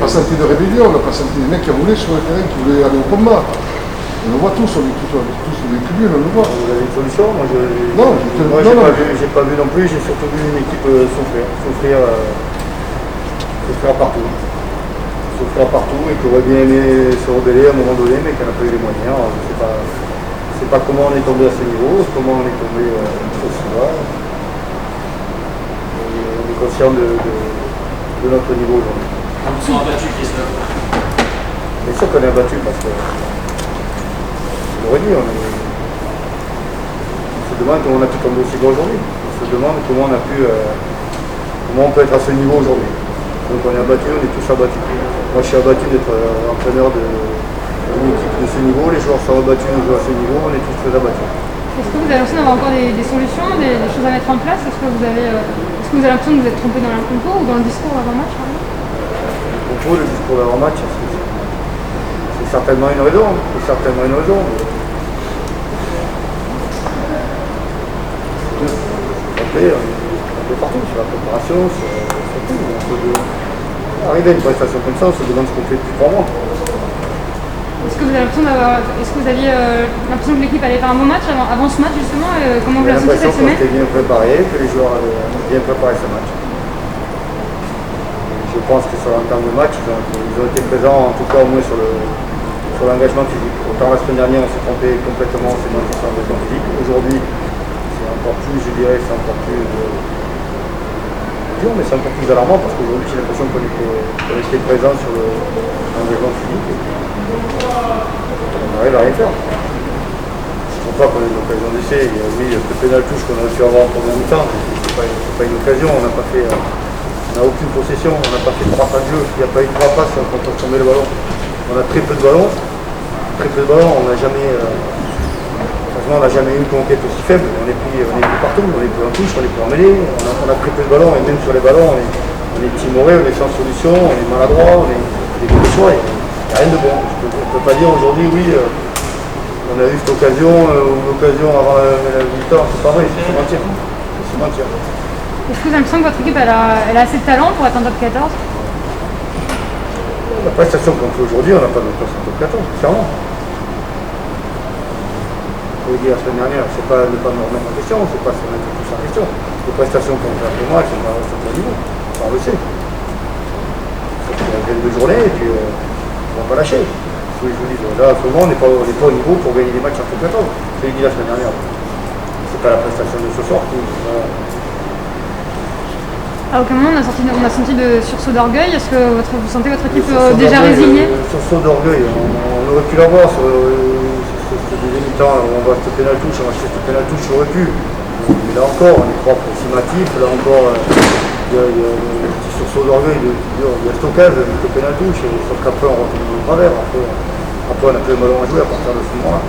senti de rébellion, on n'a pas senti des mecs qui roulaient sur le terrain, qui voulaient aller au combat. On le voit tous, on est tous sur les tribunes, on le voit. Vous avez une solution? Moi, j'ai pas vu non plus, j'ai surtout vu une équipe souffrir partout. Souffrir partout et qui aurait bien aimé se rebeller à un moment donné, mais qui n'a pas eu les moyens. Alors, je sais pas comment on est tombé à ce niveau, comment on est tombé aussi bas. On est conscient de notre niveau aujourd'hui. Ils sont abattus, Christophe. Bien sûr qu'on est abattu parce que, je l'aurais dit, on se demande comment on a pu tomber aussi bas aujourd'hui. On se demande comment on peut être à ce niveau aujourd'hui. Donc on est abattu, on est tous abattus. Moi je suis abattu d'être entraîneur d'une équipe de ce niveau, les joueurs sont abattus de jouer à ce niveau, on est tous très abattus. Est-ce que vous avez l'impression d'avoir encore des solutions, des choses à mettre en place? Est-ce que vous avez l'impression de vous être trompé dans le concours ou dans le discours avant-match? Le discours d'avant-match, c'est certainement une raison. C'est certainement une raison. Après, un peu partout, sur la préparation, sur tout. Arriver à une prestation comme ça, on se demande ce qu'on fait depuis 3 mois. Est-ce que vous avez l'impression que l'équipe allait faire un bon match avant ce match justement? Comment vous l'avez senti cette semaine? J'ai l'impression qu'on était bien préparé, que les joueurs avaient bien préparé ce match. Je pense que sur l'entame de match, ils ont été présents, en tout cas au moins sur l'engagement physique. Autant la semaine dernière, on s'est trompé complètement, on s'est manqué sur l'engagement physique. Aujourd'hui, c'est encore plus, je dirais, c'est encore plus dur, mais c'est encore plus alarmant parce qu'aujourd'hui, j'ai l'impression qu'on était présent sur l'engagement physique. On arrive à rien faire. Je ne crois pas qu'on ait une occasion d'essai. Oui, le pénal touche qu'on aurait pu avoir en première mi-temps, mais ce n'est pas une occasion, on n'a pas fait. On n'a aucune possession, on n'a pas fait 3 pas de jeu, il n'y a pas eu 3 passes quand on tombait le ballon. On a très peu de ballons, on n'a jamais, franchement on n'a jamais eu une conquête aussi faible. On est pris partout, on est pris en touche, on est pris en mêlée, on a très peu de ballons et même sur les ballons on est timoré, on est sans solution, on est maladroit, on est des gros choix, il n'y a rien de bon. Je ne peux pas dire aujourd'hui oui, on a eu cette occasion, avant la mi-temps, c'est pas vrai, c'est se mentir. Est-ce que vous avez l'impression que votre équipe elle a assez de talent pour être en top 14? La prestation qu'on fait aujourd'hui, on n'a pas de place en top 14, clairement. Je l'ai dit la semaine dernière, c'est pas ne pas me remettre en question, c'est pas se remettre tous en question. Les prestations qu'on fait après moi, c'est pas rester au niveau, on le sait. Ça fait une de journée et puis on va pas lâcher. Oui, je vous dis, là, en ce moment, on n'est pas au niveau pour gagner des matchs en top 14. Je l'ai dit la semaine dernière. C'est pas la prestation de ce soir qui. À aucun moment on a senti de sursaut d'orgueil. Est-ce que vous sentez votre équipe déjà résignée? Sursaut d'orgueil, on aurait pu l'avoir sur ce deuxième mi-temps. On va se pénal touche, on va acheter ce pénal touche, j'aurais pu. Mais là encore, on est trop approximatif. Là encore, il y a un petit sursaut d'orgueil. Il y a stockage avec le pénal touche, sauf qu'après on rentre dans le travers. Après on n'a plus le ballon à jouer à partir de ce moment-là.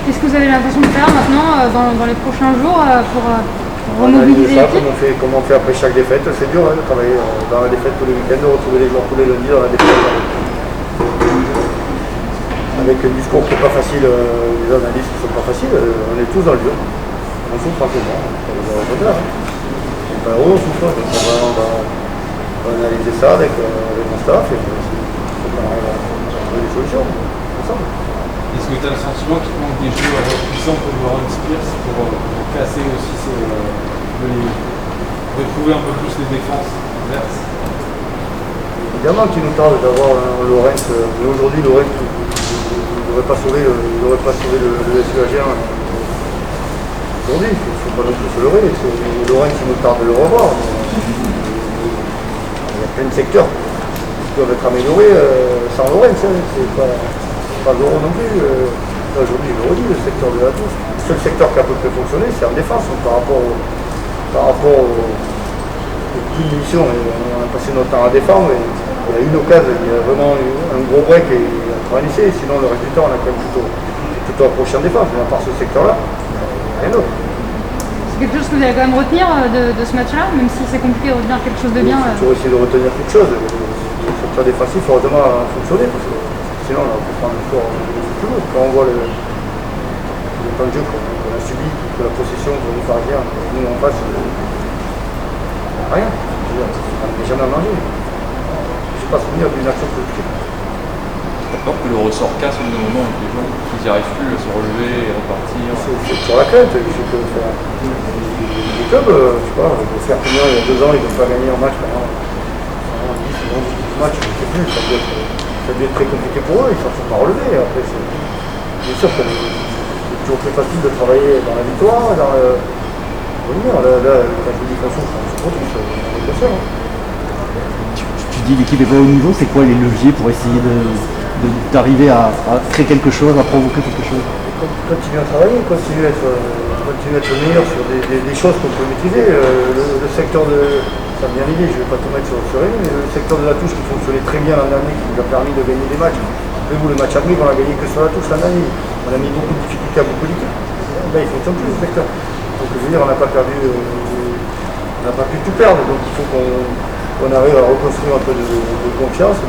Qu'est-ce que vous avez l'intention de faire maintenant dans les prochains jours pour remobiliser l'équipe? Comment on fait après chaque défaite? C'est dur de travailler dans la défaite tous les week-ends, de retrouver les joueurs tous les lundis dans la défaite. Avec un discours qui n'est pas facile, les analyses qui ne sont pas faciles, on est tous dans le dur. On souffre un peu moins. On souffre, donc on va analyser ça avec mon staff et on va trouver des solutions ensemble. Est-ce que tu as le sentiment qu'il manque des jeux puissants pour Laurent Spears pour casser aussi retrouver un peu plus les défenses adverses? Évidemment qu'il nous tarde d'avoir un Laurent, mais aujourd'hui Laurent ne devrait pas sauver le SUAG. Aujourd'hui, il ne faut pas non plus se leurrer, c'est Laurent qui nous tarde de le revoir. Il y a plein de secteurs qui doivent être améliorés sans Laurent, c'est pas Laurent non plus. Aujourd'hui, je le redis, le secteur de la touche. Le seul secteur qui a à peu près fonctionné, c'est en défense par rapport aux munitions. On a passé notre temps à défendre et il y a une occasion, il y a vraiment un gros break et on va laisser. Sinon, le reste du temps, on a quand même plutôt approché en défense. Mais à part ce secteur-là, il n'y a rien d'autre. C'est quelque chose que vous allez quand même retenir de ce match-là, même si c'est compliqué de retenir quelque chose de bien. Il faut toujours essayer de retenir quelque chose. Le secteur défensif, heureusement, a fonctionné parce que sinon, on peut prendre le score plus lourd. Quand on voit le temps de jeu qu'on a subi, que la possession qu'on nous fait nous en face, rien. On n'est jamais à manger. pas souvenir d'une action positive. D'accord, que le ressort casse au bout d'un moment avec les gens qui n'y arrivent plus à se relever et repartir. C'est sur la crête. Les clubs, je sais pas, le Perpignan il y a 2 ans, ils n'ont pas gagné un match pendant 10 ou 12 matchs, je ne sais plus, ça a dû être très compliqué pour eux, ils ne s'en sont pas relevés. Après, bien sûr que c'est toujours plus facile de travailler dans la victoire, revenir. Là, quand je dis façon, c'est trop triste, on est ça. Tu dis l'équipe est pas au niveau, c'est quoi les leviers pour essayer d'arriver à créer quelque chose, à provoquer quelque chose? Continuer à travailler, continuer à être meilleur sur des choses qu'on peut maîtriser. Le secteur de... Ça me vient l'idée, je ne vais pas tout mettre sur elle, mais le secteur de la touche qui fonctionnait très bien l'an dernier, qui nous a permis de gagner des matchs. Rappelez-vous, le match à Brive, on l'a gagné que sur la touche l'an dernier. On a mis beaucoup de difficultés à beaucoup d'équipes. Là, il ne fonctionne plus, le secteur. Donc, je veux dire, on n'a pas perdu... on n'a pas pu tout perdre, donc il faut qu'on arrive à reconstruire un peu de confiance,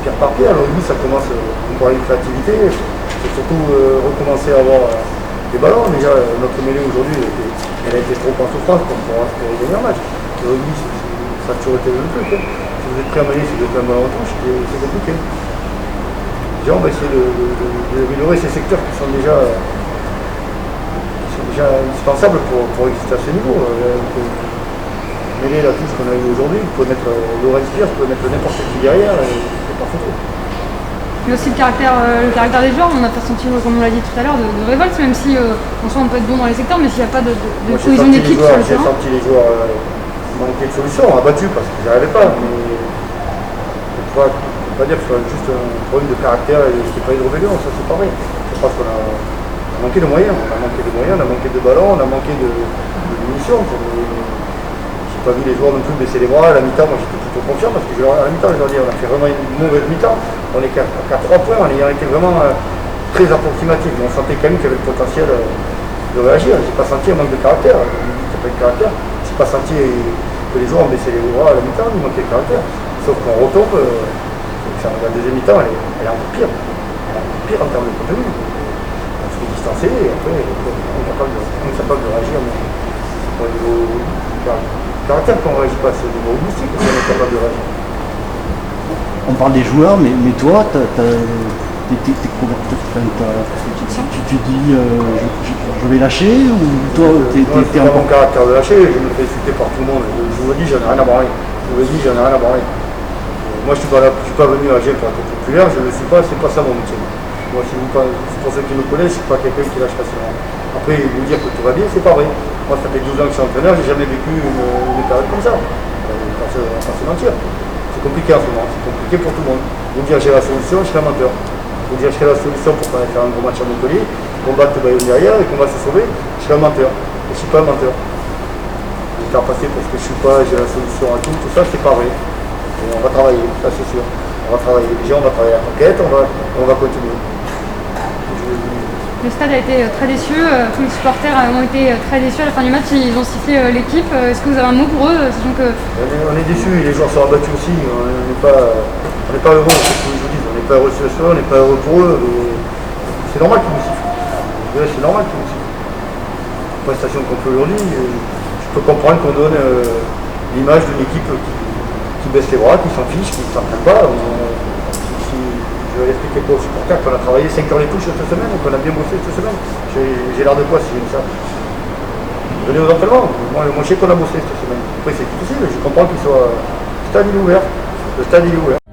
pierre par pierre. Alors oui, ça commence, on parlait de créativité, c'est surtout recommencer à avoir des ballons. Déjà, notre mêlée aujourd'hui, elle a été trop en souffrance pour espérer gagner un match. Le rugby, ça a toujours été le même truc. Hein. Si vous êtes prêt à mêler, si vous êtes un ballon en touche, c'est compliqué. Déjà, on va essayer d'améliorer ces secteurs qui sont déjà indispensables pour exister à ce niveau. Mêler la touche qu'on a eu aujourd'hui, vous pouvez mettre Laurent Spears, vous pouvez mettre n'importe qui derrière, et c'est pas photo. Mais aussi le caractère des joueurs, on n'a pas senti, comme on l'a dit tout à l'heure, de révolte, même si en soi on peut être bon dans les secteurs, mais s'il n'y a pas de cohésion d'équipe sur le terrain. J'ai senti les joueurs manquer de solutions, abattus parce qu'ils n'y arrivaient pas, mais on ne peut pas dire que ce soit juste un problème de caractère et qu'il n'y ait pas eu de rébellion, ça c'est pas vrai. C'est parce qu'on a manqué de moyens, on a manqué de ballons, on a manqué de munitions. J'ai pas vu les joueurs non plus baisser les bras. À la mi-temps, moi j'étais plutôt confiant parce que à la mi-temps, je leur dis, on a fait vraiment une mauvaise mi-temps. On est qu'à 3 points, on ayant été vraiment très approximatif. Mais on sentait quand même qu'il y avait le potentiel de réagir. J'ai pas senti un manque de caractère. Il n'y a pas de caractère. J'ai pas senti que les joueurs ont baissé les bras à la mi-temps, il manquait de caractère. Sauf qu'on retombe, la deuxième mi-temps, elle est encore pire. Elle est encore pire en termes de contenu. On se fait distancer et après, on est capable de réagir. Mais au niveau caractère qu'on ne réagit pas, c'est au niveau mystique qu'on est capable de réagir. On parle des joueurs, mais toi, tu dis je vais lâcher ou toi t'es pas mon caractère de lâcher, je me fais insulter par tout le monde. Je vous le dis, j'en ai rien à branler. Moi je suis pas venu à Agel pour être populaire, je ne le suis pas, c'est pas ça mon métier. Moi pour ceux qui me connaissent, je ne suis pas quelqu'un qui lâche facilement. Après vous dire que tout va bien, c'est pas vrai. Moi ça fait 12 ans que je suis entraîneur, j'ai jamais vécu une période comme ça. Pas se mentir. C'est compliqué en ce moment, c'est compliqué pour tout le monde. Vous dire j'ai la solution, je serai un menteur. Vous dire j'ai la solution pour qu'on aille faire un gros match à Montpellier, qu'on batte Bayonne derrière et qu'on va se sauver, je serai un menteur. Et je ne suis pas un menteur. Je vais faire passer parce que je ne suis pas, j'ai la solution à tout ça, c'est pas vrai. Et on va travailler, ça c'est sûr. On va travailler. Déjà on va travailler à la conquête, on va continuer. Le stade a été très déçu, tous les supporters ont été très déçus à la fin du match, ils ont sifflé l'équipe. Est-ce que vous avez un mot pour eux, sachant que... On est déçus, les joueurs sont abattus aussi, on n'est pas heureux, c'est ce que je vous dis, on n'est pas heureux sur eux, on n'est pas heureux pour eux, c'est normal qu'ils nous sifflent. C'est normal qu'ils nous sifflent. La prestation qu'on fait aujourd'hui, je peux comprendre qu'on donne l'image d'une équipe qui baisse les bras, qui s'en fiche, qui ne s'entraîne pas. Je vais expliquer aux supporters qu'on a travaillé 5 heures les touches cette semaine, qu'on a bien bossé cette semaine. J'ai l'air de quoi si j'ai dit ça? Venez aux entraînements. Moi je sais qu'on a bossé cette semaine. Après c'est difficile, je comprends qu'il soit... Le stade il est ouvert.